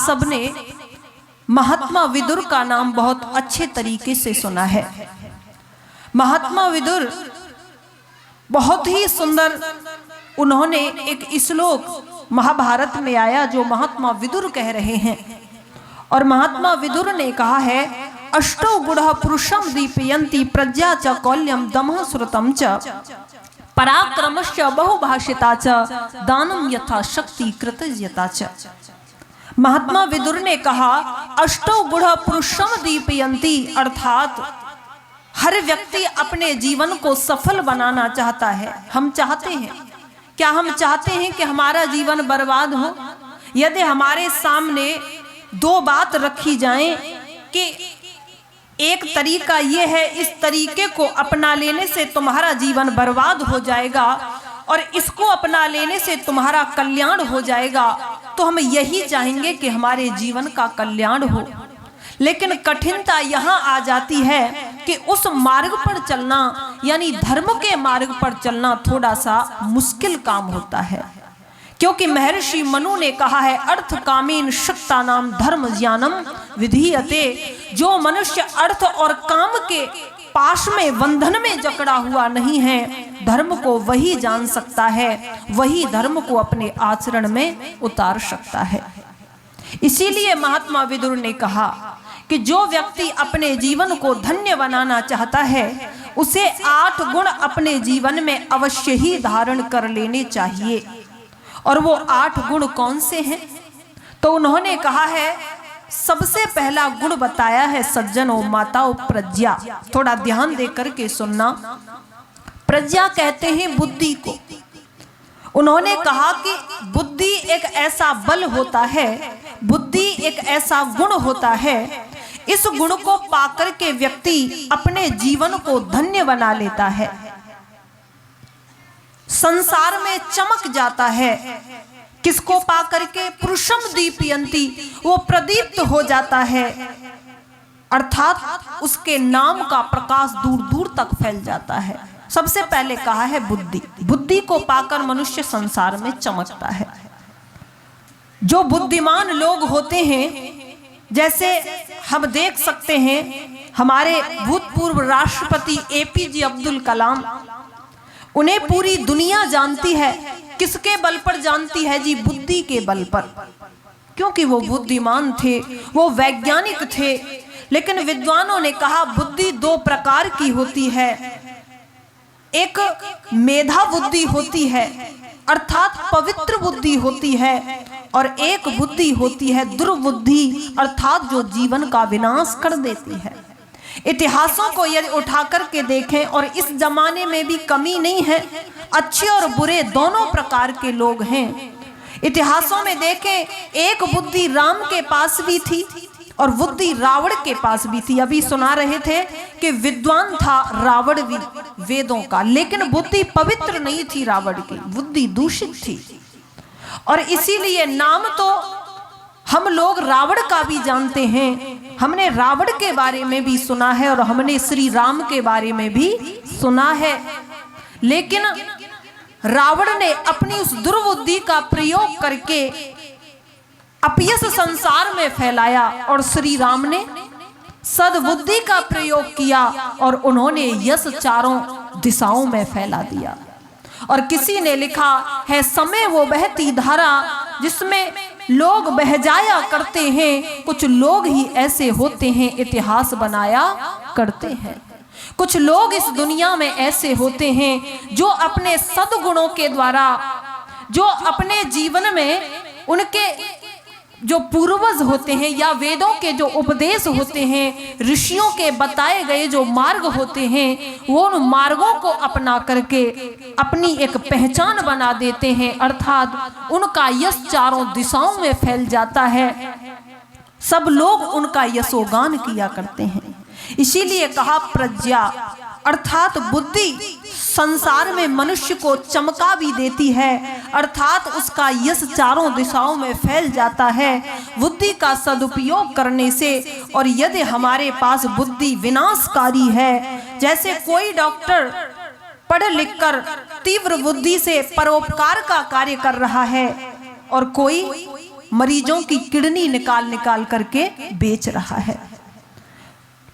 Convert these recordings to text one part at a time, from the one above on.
सबने महात्मा विदुर का नाम बहुत अच्छे तरीके से सुना है। महात्मा विदुर बहुत ही सुंदर, उन्होंने एक श्लोक महाभारत में आया जो महात्मा विदुर कह रहे हैं। और महात्मा विदुर ने कहा है, अष्टौ गुणः पुरुषम दीपयन्ति प्रज्ञा च कौल्यम दमः श्रुतम च पराक्रमश्च बहुभाषिता च दानम यथा शक्ति कृतज्ञता च। महात्मा विदुर ने कहा, अष्टौ गुणः पुरुषम दीपयन्ति, अर्थात हर व्यक्ति अपने जीवन को सफल बनाना चाहता है। हम चाहते हैं, क्या हम चाहते हैं कि हमारा जीवन बर्बाद हो? यदि हमारे सामने दो बात रखी जाएं कि एक तरीका ये है, इस तरीके को अपना लेने से तुम्हारा जीवन बर्बाद हो जाएगा और इसको अपना लेने से तुम्हारा कल्याण हो जाएगा, तो हम यही चाहेंगे कि हमारे जीवन का कल्याण हो। लेकिन कठिनता यहाँ आ जाती है कि उस मार्ग पर चलना, यानी धर्म के मार्ग पर चलना थोड़ा सा मुश्किल काम होता है। क्योंकि महर्षि मनु ने कहा है, अर्थ कामीन शक्ता नाम धर्म ज्ञानम विधीयते। जो मनुष्य अर्थ और काम के पाश में बंधन में जकड़ा हुआ नहीं है, धर्म को वही जान सकता है, वही धर्म को अपने आचरण में उतार सकता है। इसीलिए महात्मा विदुर ने कहा कि जो व्यक्ति अपने जीवन को धन्य बनाना चाहता है, उसे 8 गुण अपने जीवन में अवश्य ही धारण कर लेने चाहिए। और वो 8 गुण कौन से हैं? तो उन्होंने कहा है, सबसे पहला गुण बताया है सज्जनों, माताओं, प्रज्ञा। थोड़ा ध्यान दे करके सुनना। प्रज्ञा कहते हैं बुद्धि को। उन्होंने कहा कि बुद्धि एक ऐसा बल होता है, बुद्धि एक ऐसा गुण होता है, इस गुण को पाकर के व्यक्ति अपने जीवन को धन्य बना लेता है, संसार में चमक जाता है। किसको पाकर के? पुरुषम दीपयन्ति, वो प्रदीप्त हो जाता है, अर्थात उसके नाम का प्रकाश दूर दूर तक फैल जाता है। सबसे पहले कहा है बुद्धि। बुद्धि को पाकर मनुष्य संसार में चमकता है। जो बुद्धिमान लोग होते हैं, जैसे हम देख सकते हैं हमारे भूतपूर्व राष्ट्रपति एपीजे अब्दुल कलाम, उन्हें पूरी दुनिया जानती है। किसके बल पर जानती है जी? बुद्धि के बल पर। क्योंकि वो बुद्धिमान थे, वो वैज्ञानिक थे। लेकिन विद्वानों ने कहा बुद्धि 2 प्रकार की होती है। एक मेधा बुद्धि होती है, अर्थात पवित्र बुद्धि होती है, और एक बुद्धि होती है दुर्बुद्धि, अर्थात जो जीवन का विनाश कर देती है। इतिहासों को यदि उठा करके देखें, और इस जमाने में भी कमी नहीं है, अच्छे और बुरे दोनों प्रकार के लोग हैं। इतिहासों में देखें, एक बुद्धि राम के पास भी थी और बुद्धि रावण के पास भी थी। अभी सुना रहे थे कि विद्वान था रावण भी वेदों का, लेकिन बुद्धि पवित्र नहीं थी रावण की, बुद्धि दूषित थी। और इसीलिए नाम तो हम लोग रावण का भी जानते हैं, हमने रावण के बारे में भी सुना है और हमने श्री राम के बारे में भी सुना है। लेकिन रावण ने अपनी उस दुर्बुद्धि का प्रयोग करके अपयश संसार में फैलाया, और श्री राम ने सद्बुद्धि का प्रयोग किया और उन्होंने यश चारों दिशाओं में फैला दिया। और किसी ने लिखा है, समय वो बहती धारा जिसमें लोग बह जाया करते हैं, कुछ लोग ही ऐसे होते हैं इतिहास बनाया करते हैं। कुछ लोग इस दुनिया में ऐसे होते हैं जो अपने सद्गुणों के द्वारा, जो अपने जीवन में उनके जो पूर्वज होते हैं या वेदों के जो उपदेश होते हैं, ऋषियों के बताए गए जो मार्ग होते हैं, वो उन मार्गों को अपना करके अपनी एक पहचान बना देते हैं, अर्थात उनका यश चारों दिशाओं में फैल जाता है। सब लोग उनका यशोगान किया करते हैं। इसीलिए कहा प्रज्ञा, अर्थात बुद्धि संसार में मनुष्य को चमका भी देती है, अर्थात उसका यश चारों दिशाओं में फैल जाता है बुद्धि का सदुपयोग करने से। और यदि हमारे पास बुद्धि विनाशकारी है, जैसे कोई डॉक्टर पढ़ लिख कर तीव्र बुद्धि से परोपकार का कार्य कर रहा है और कोई मरीजों की किडनी निकाल निकाल करके बेच रहा है।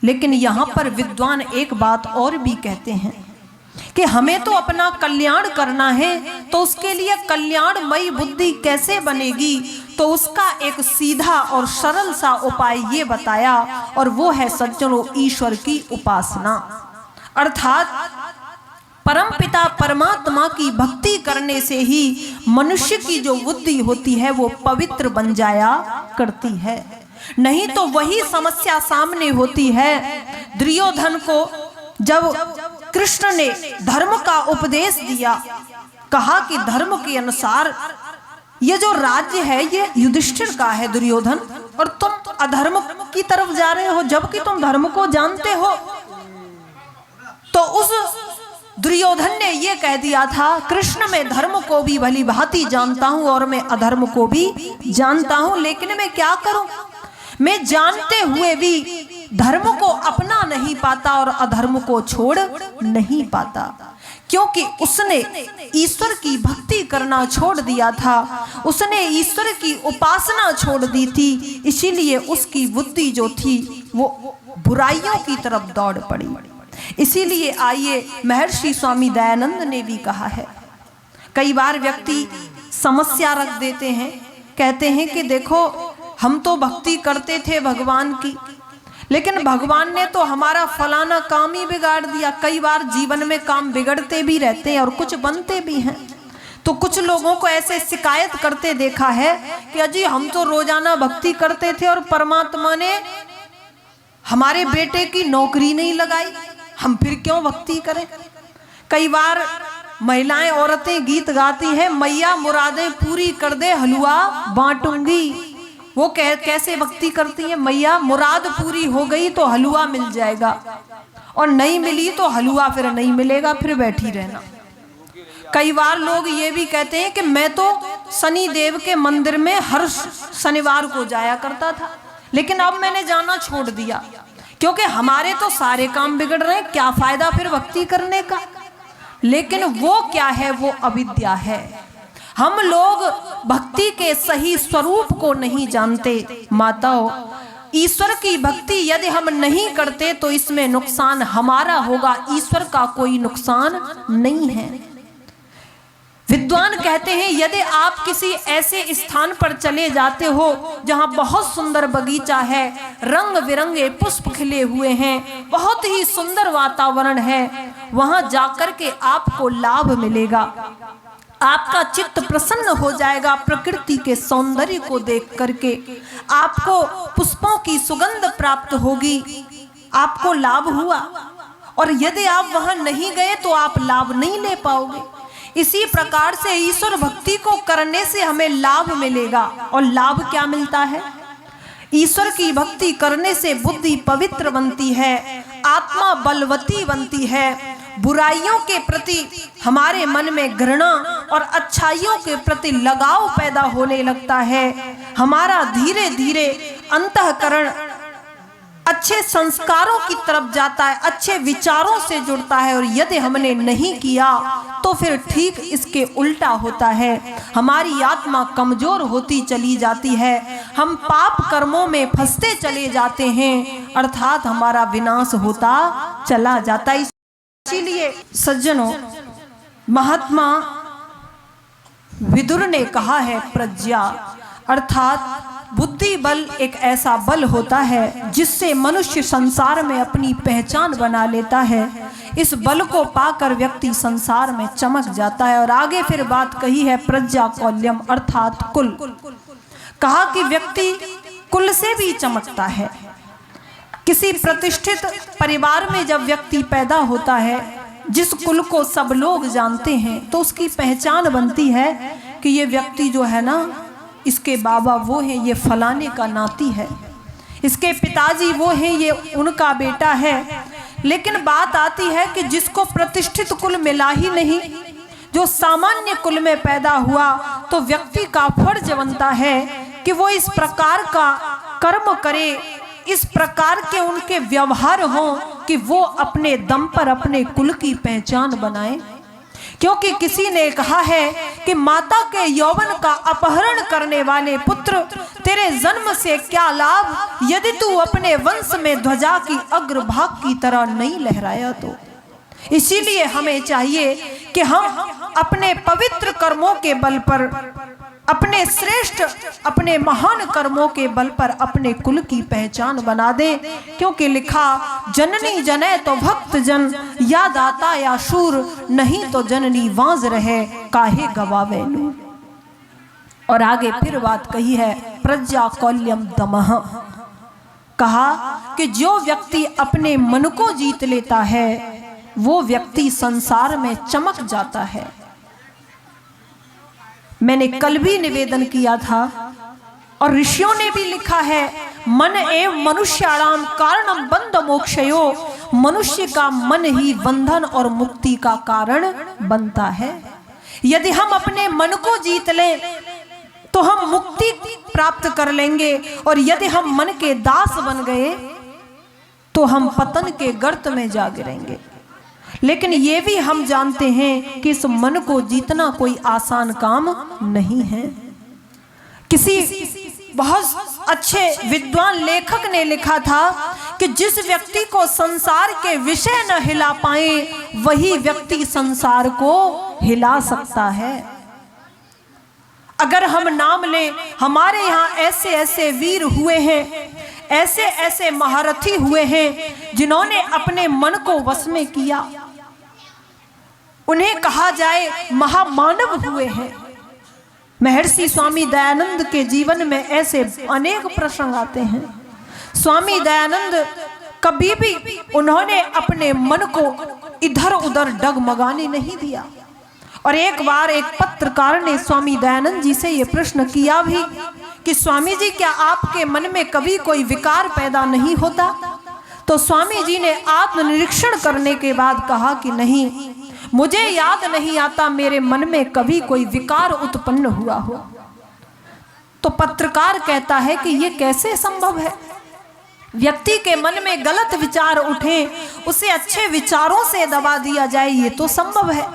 लेकिन यहाँ पर विद्वान एक बात और भी कहते हैं कि हमें तो अपना कल्याण करना है, तो उसके लिए कल्याणमयी बुद्धि कैसे बनेगी, तो उसका एक सीधा और सरल सा उपाय ये बताया, और वो है सज्जनों ईश्वर की उपासना। अर्थात परमपिता परमात्मा की भक्ति करने से ही मनुष्य की जो बुद्धि होती है वो पवित्र बन जाया करती है। नहीं तो वही समस्या सामने होती है। दुर्योधन को जब कृष्ण ने धर्म का उपदेश दिया, कहा कि धर्म के अनुसार ये जो राज्य है ये युधिष्ठिर का है दुर्योधन, और तुम अधर्म की तरफ जा रहे हो जबकि तुम धर्म को जानते हो। तो उस दुर्योधन ने ये कह दिया था, कृष्ण मैं धर्म को भी भली भांति जानता हूं और मैं अधर्म को भी जानता हूं, लेकिन मैं क्या करूं, मैं जानते हुए भी धर्म को अपना नहीं पाता और अधर्म को छोड़ नहीं पाता, क्योंकि उसने ईश्वर की भक्ति करना छोड़ दिया था, उसने ईश्वर की उपासना छोड़ दी थी, इसीलिए उसकी बुद्धि जो थी वो बुराइयों की तरफ दौड़ पड़ी। इसीलिए आइए महर्षि स्वामी दयानंद ने भी कहा है, कई बार व्यक्ति समस्या रख देते हैं, कहते हैं कि देखो हम तो भक्ति करते थे भगवान की, लेकिन भगवान ने तो हमारा फलाना काम ही बिगाड़ दिया। कई बार जीवन में काम बिगड़ते भी रहते हैं और कुछ बनते भी हैं। तो कुछ लोगों को ऐसे शिकायत करते देखा है कि अजी हम तो रोजाना भक्ति करते थे और परमात्मा ने हमारे बेटे की नौकरी नहीं लगाई, हम फिर क्यों भक्ति करें। कई बार महिलाएं औरतें गीत गाती हैं, मैया मुरादें पूरी कर दे हलवा बांटूंगी। वो कैसे भक्ति करती है, मैया मुराद पूरी हो गई तो हलवा मिल जाएगा, और नहीं मिली तो हलवा फिर नहीं मिलेगा, फिर बैठी रहना। कई बार लोग ये भी कहते हैं कि मैं तो शनि देव के मंदिर में हर शनिवार को जाया करता था, लेकिन अब मैंने जाना छोड़ दिया, क्योंकि हमारे तो सारे काम बिगड़ रहे हैं, क्या फायदा फिर भक्ति करने का। लेकिन वो क्या है, वो अविद्या है। हम लोग भक्ति के सही स्वरूप को नहीं जानते। माताओं, ईश्वर की भक्ति यदि हम नहीं करते तो इसमें नुकसान हमारा होगा, ईश्वर का कोई नुकसान नहीं है। विद्वान कहते हैं यदि आप किसी ऐसे स्थान पर चले जाते हो जहां बहुत सुंदर बगीचा है, रंग बिरंगे पुष्प खिले हुए हैं, बहुत ही सुंदर वातावरण है, वहां जाकर के आपको लाभ मिलेगा, आपका चित्त प्रसन्न हो जाएगा। प्रकृति के सौंदर्य को देख करके आपको पुष्पों की सुगंध प्राप्त होगी, आपको लाभ हुआ। और यदि आप वहां नहीं गए तो आप लाभ नहीं ले पाओगे। इसी प्रकार से ईश्वर भक्ति को करने से हमें लाभ मिलेगा। और लाभ क्या मिलता है? ईश्वर की भक्ति करने से बुद्धि पवित्र बनती है, आत्मा बलवती बनती है, बुराइयों के प्रति हमारे मन में घृणा और अच्छाइयों के प्रति लगाव पैदा होने लगता है। हमारा धीरे धीरे अंतःकरण अच्छे संस्कारों की तरफ जाता है, अच्छे विचारों से जुड़ता है। और यदि हमने नहीं किया तो फिर ठीक इसके उल्टा होता है, हमारी आत्मा कमजोर होती चली जाती है, हम पाप कर्मों में फंसते चले जाते हैं, अर्थात हमारा विनाश होता चला जाता है। इसीलिए सज्जनों, महात्मा विदुर ने कहा है प्रज्ञा अर्थात बुद्धि बल एक ऐसा बल होता है जिससे मनुष्य संसार में अपनी पहचान बना लेता है। इस बल को पाकर व्यक्ति संसार में चमक जाता है। और आगे फिर बात कही है प्रज्ञा कौल्यम अर्थात कुल, कहा कि व्यक्ति कुल से भी चमकता है। किसी प्रतिष्ठित परिवार में जब व्यक्ति पैदा होता है, जिस कुल को सब लोग जानते हैं, तो उसकी पहचान बनती है कि ये व्यक्ति जो है ना, इसके बाबा वो हैं, ये फलाने का नाती है, इसके पिताजी वो हैं, ये उनका बेटा है। लेकिन बात आती है कि जिसको प्रतिष्ठित कुल मिला ही नहीं, जो सामान्य कुल में पैदा हुआ, तो व्यक्ति का फर्ज बनता है कि वो इस प्रकार का कर्म करे, इस प्रकार के उनके व्यवहार हों कि वो अपने दम पर अपने कुल की पहचान बनाए। क्योंकि किसी ने कहा है कि माता के यौवन का अपहरण करने वाले पुत्र, तेरे जन्म से क्या लाभ यदि तू अपने वंश में ध्वजा की अग्रभाग की तरह नहीं लहराया तो। इसीलिए हमें चाहिए कि हम अपने पवित्र कर्मों के बल पर, अपने श्रेष्ठ, अपने महान कर्मों के बल पर अपने कुल की पहचान बना दे। क्योंकि लिखा, जननी जने तो भक्त जन, या दाता या शूर, नहीं तो जननी वाज रहे काहे गवावे लू। और आगे फिर बात कही है, प्रज्ञा कौल्यम दमः, कहा कि जो व्यक्ति अपने मन को जीत लेता है वो व्यक्ति संसार में चमक जाता है। मैंने कल भी निवेदन किया था और ऋषियों ने भी लिखा है, मन एव मनुष्याणाम कारणम बंध मोक्षयो, मनुष्य का मन ही बंधन और मुक्ति का कारण बनता है। यदि हम अपने मन को जीत लें तो हम मुक्ति प्राप्त कर लेंगे, और यदि हम मन के दास बन गए तो हम पतन के गर्त में जा गिरेंगे। लेकिन ये भी हम जानते हैं कि इस मन को जीतना कोई आसान काम नहीं है। किसी बहुत अच्छे विद्वान लेखक ने लिखा था कि जिस व्यक्ति को संसार के विषय न हिला पाए वही व्यक्ति संसार को हिला सकता है। अगर हम नाम लें, हमारे यहाँ ऐसे ऐसे वीर हुए हैं, ऐसे ऐसे महारथी हुए हैं जिन्होंने अपने मन को वश में किया, उन्हें कहा जाए महामानव हुए हैं। महर्षि स्वामी दयानंद के जीवन में ऐसे अनेक प्रसंग आते हैं। स्वामी दयानंद कभी भी उन्होंने अपने मन को इधर उधर डगमगाने नहीं दिया। और एक बार एक पत्रकार ने स्वामी दयानंद जी से ये प्रश्न किया भी कि स्वामी जी, क्या आपके मन में कभी कोई विकार पैदा नहीं होता? तो स्वामी जी ने आत्मनिरीक्षण करने के बाद कहा कि नहीं, मुझे याद नहीं आता मेरे मन में कभी कोई विकार उत्पन्न हुआ हो। तो पत्रकार कहता है कि ये कैसे संभव है? व्यक्ति के मन में गलत विचार उठे, उसे अच्छे विचारों से दबा दिया जाए, ये तो संभव है।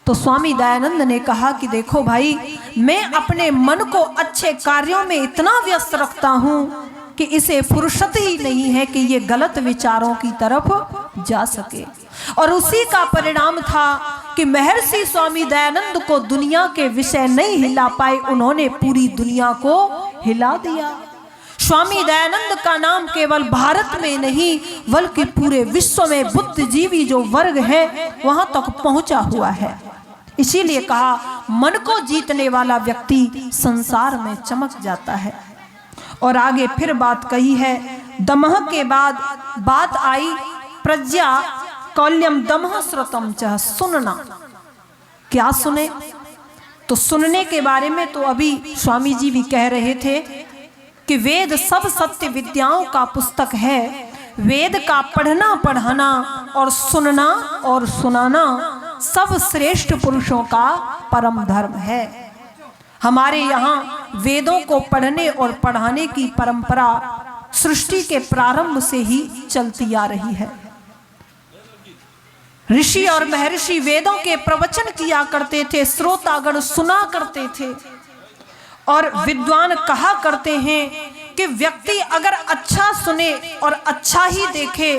तो स्वामी दयानंद ने कहा कि देखो भाई, मैं अपने मन को अच्छे कार्यों में इतना व्यस्त रखता हूं कि इसे फुर्सत ही नहीं है कि ये गलत विचारों की तरफ जा सके। और उसी का परिणाम था कि महर्षि स्वामी दयानंद को दुनिया के विषय नहीं हिला पाए, उन्होंने पूरी दुनिया को हिला दिया। स्वामी दयानंद का नाम केवल भारत में नहीं बल्कि पूरे विश्व में बुद्धिजीवी जो वर्ग है वहां तक पहुंचा हुआ है। इसीलिए कहा, मन को जीतने वाला व्यक्ति संसार में चमक जाता है। और आगे फिर बात कही है, दमह के बाद बात आई प्रज्ञा कौल्यम दमह श्रुतम च, सुनना। क्या सुने? तो सुनने के बारे में तो अभी स्वामी जी भी कह रहे थे कि वेद सब सत्य विद्याओं का पुस्तक है। वेद का पढ़ना पढ़ाना और सुनना और सुनाना सब श्रेष्ठ पुरुषों का परम धर्म है। हमारे यहाँ वेदों को पढ़ने और पढ़ाने की परंपरा सृष्टि के प्रारंभ से ही चलती आ रही है। ऋषि और महर्षि वेदों के प्रवचन किया करते थे, श्रोतागण सुना करते थे। और विद्वान कहा करते हैं कि व्यक्ति अगर अच्छा सुने और अच्छा ही देखे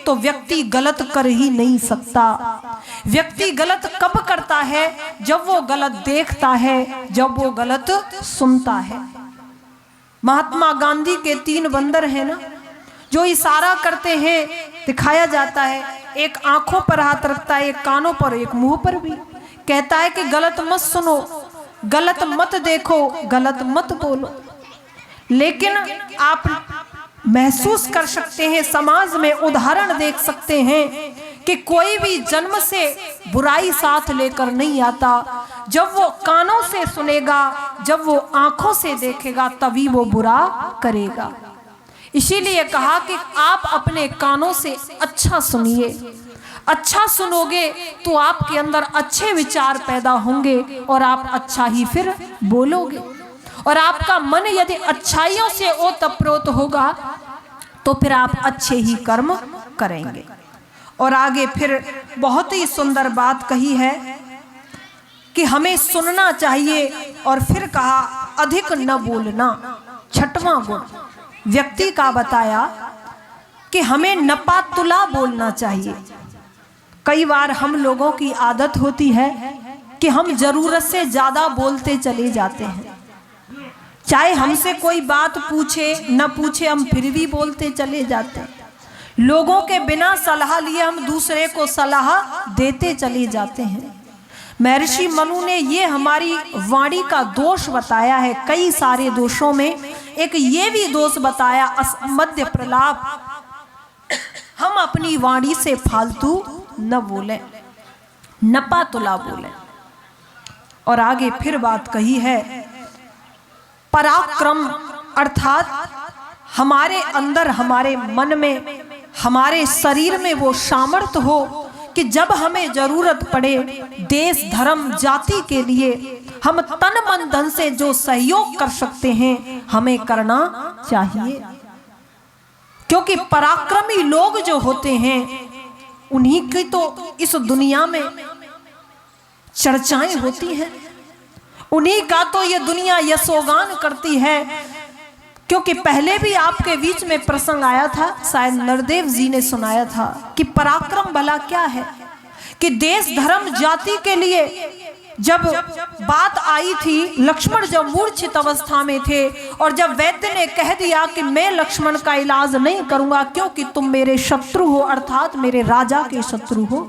तो व्यक्ति गलत कर ही नहीं सकता। व्यक्ति गलत कब करता है? जब वो गलत देखता है, जब वो गलत सुनता है। महात्मा गांधी के 3 बंदर हैं ना, जो इशारा करते हैं, दिखाया जाता है, एक आंखों पर हाथ रखता है, एक कानों पर, एक मुंह पर भी, कहता है कि गलत मत सुनो, गलत मत देखो, गलत मत बोलो। लेकिन आप महसूस कर सकते हैं, समाज में उदाहरण देख सकते हैं कि कोई भी जन्म से बुराई साथ लेकर नहीं आता। जब वो कानों से सुनेगा, जब वो आंखों से देखेगा, तभी वो बुरा करेगा। इसीलिए कहा कि आप अपने कानों से अच्छा सुनिए। अच्छा सुनोगे तो आपके अंदर अच्छे विचार पैदा होंगे और आप अच्छा ही फिर बोलोगे। और आपका मन यदि अच्छाइयों से ओतप्रोत होगा तो फिर आप अच्छे ही कर्म करेंगे। और आगे फिर बहुत ही सुंदर बात कही है, कि हमें सुनना चाहिए, और फिर कहा अधिक न बोलना। छठवां गुण व्यक्ति का बताया कि हमें नपा तुला बोलना चाहिए। कई बार हम लोगों की आदत होती है कि हम जरूरत से ज्यादा बोलते चले जाते हैं। चाहे हमसे कोई बात पूछे न पूछे, हम फिर भी बोलते चले जाते हैं। लोगों के बिना सलाह लिए हम दूसरे को सलाह देते चले जाते हैं। महर्षि मनु ने ये हमारी वाणी का दोष बताया है। कई सारे दोषों में एक ये भी दोष बताया, असमध्य प्रलाप। हम अपनी वाणी से फालतू न बोलें, नपा तुला बोलें। और आगे फिर बात कही है, पराक्रम अर्थात हमारे अंदर, हमारे मन में, हमारे शरीर में वो सामर्थ्य हो कि जब हमें जरूरत पड़े देश धर्म जाति के लिए हम तन मन धन से जो सहयोग कर सकते हैं हमें करना चाहिए। क्योंकि पराक्रमी लोग जो होते हैं उन्हीं की तो इस दुनिया में चर्चाएं होती हैं, उन्हीं का तो ये दुनिया यशोगान करती है। क्योंकि पहले भी आपके बीच में प्रसंग आया था, शायद नरदेव जी ने सुनाया था कि पराक्रम भला क्या है, कि देश धर्म जाति के लिए जब बात आई थी, लक्ष्मण जब मूर्छित अवस्था में थे और जब वैद्य ने कह दिया कि मैं लक्ष्मण का इलाज नहीं करूंगा क्योंकि तुम मेरे शत्रु हो, अर्थात मेरे राजा के शत्रु हो,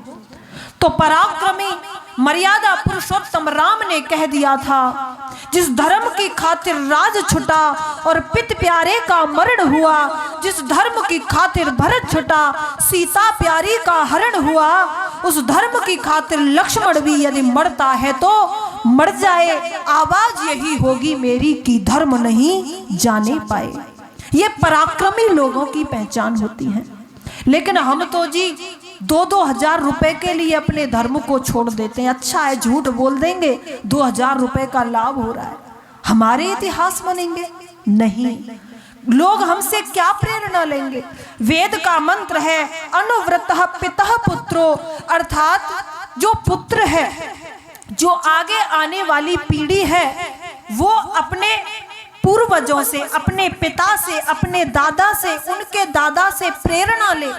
तो पराक्रमी मर्यादा पुरुषोत्तम राम ने कह दिया था, जिस धर्म की खातिर राज छुटा और पित प्यारे का मरण हुआ, जिस धर्म की खातिर भरत छुटा सीता प्यारी का हरण हुआ, उस धर्म की खातिर लक्ष्मण भी यदि मरता है तो मर जाए, आवाज यही होगी मेरी कि धर्म नहीं जाने पाए। ये पराक्रमी लोगों की पहचान होती है। लेकिन हम तो जी 2-2 हजार रुपए के लिए अपने धर्म को छोड़ देते हैं। अच्छा है, झूठ बोल देंगे, 2000 रुपए का लाभ हो रहा है, हमारे इतिहास बनेंगे? नहीं। लोग हमसे क्या प्रेरणा लेंगे? वेद का मंत्र है अनुव्रतः पितः पुत्रो, अर्थात जो पुत्र है, जो आगे आने वाली पीढ़ी है, वो अपने पूर्वजों से, अपने पिता से, अपने दादा से, उनके दादा से प्रेरणा ले,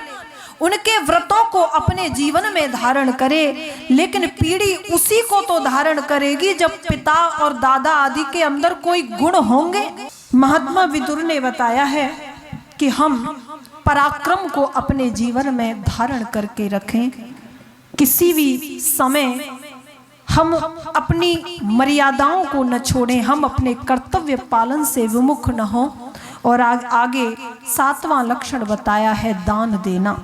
उनके व्रतों को अपने जीवन में धारण करे। लेकिन पीढ़ी उसी को तो धारण करेगी जब पिता और दादा आदि के अंदर कोई गुण होंगे। महात्मा विदुर ने बताया है कि हम पराक्रम को अपने जीवन में धारण करके रखें। किसी भी समय हम अपनी मर्यादाओं को न छोड़ें, हम अपने कर्तव्य पालन से विमुख न हों। और आगे 7वां लक्षण बताया है दान देना।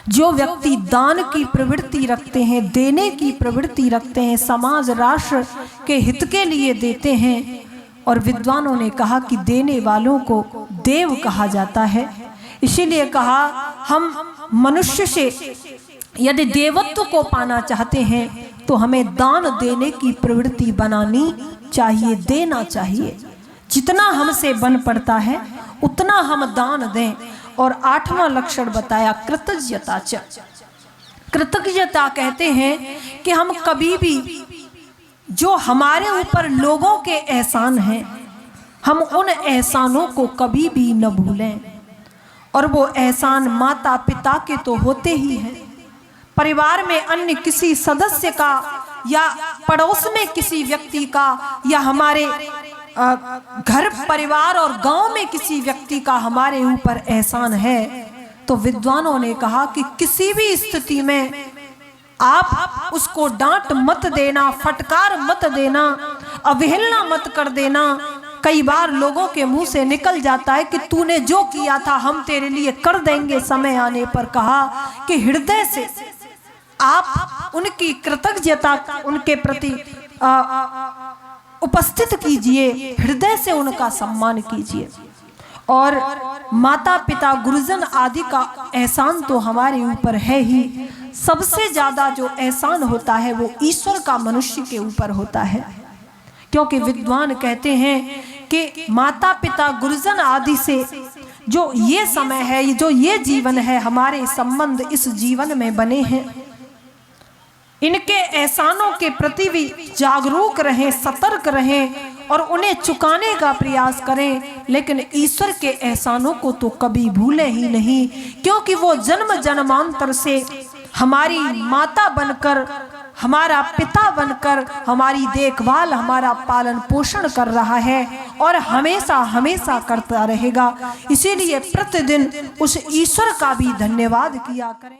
जो व्यक्ति दान की प्रवृत्ति रखते हैं, देने की प्रवृत्ति रखते हैं, समाज राष्ट्र के हित के लिए देते हैं, और विद्वानों ने कहा कि देने वालों को देव कहा जाता है। इसीलिए कहा हम मनुष्य से यदि देवत्व को पाना चाहते हैं तो हमें दान देने की प्रवृत्ति बनानी चाहिए, देना चाहिए। जितना हमसे बन पड़ता है उतना हम दान दें। और 8वां लक्षण बताया कृतज्ञता। कृतज्ञता कहते हैं कि हम कभी भी जो हमारे ऊपर लोगों के एहसान हैं, हम उन एहसानों को कभी भी न भूलें। और वो एहसान माता पिता के तो होते ही हैं, परिवार में अन्य किसी सदस्य का, या पड़ोस में किसी व्यक्ति का, या हमारे घर परिवार और गांव में किसी व्यक्ति का हमारे ऊपर एहसान है, तो विद्वानों ने कहा कि किसी भी स्थिति में आप उसको डांट मत देना, फटकार मत देना, अवहेलना मत कर देना। कई बार लोगों के मुंह से निकल जाता है कि तूने जो किया था हम तेरे लिए कर देंगे। समय आने पर कहा कि हृदय से आप उनकी कृतज्ञता उनके प्रति उपस्थित कीजिए, हृदय से उनका सम्मान कीजिए। और माता पिता गुरुजन आदि का एहसान तो हमारे ऊपर है ही, सबसे ज्यादा जो एहसान होता है वो ईश्वर का मनुष्य के ऊपर होता है। क्योंकि विद्वान कहते हैं कि माता पिता गुरुजन आदि से जो ये समय है, जो ये जीवन है, हमारे संबंध इस जीवन में बने हैं, इनके एहसानों के प्रति भी जागरूक रहें, सतर्क रहें और उन्हें चुकाने का प्रयास करें। लेकिन ईश्वर के एहसानों को तो कभी भूलें ही नहीं, क्योंकि वो जन्म जन्मांतर से हमारी माता बनकर, हमारा पिता बनकर हमारी देखभाल, हमारा पालन पोषण कर रहा है और हमेशा हमेशा करता रहेगा। इसीलिए प्रतिदिन उस ईश्वर का भी धन्यवाद किया करें।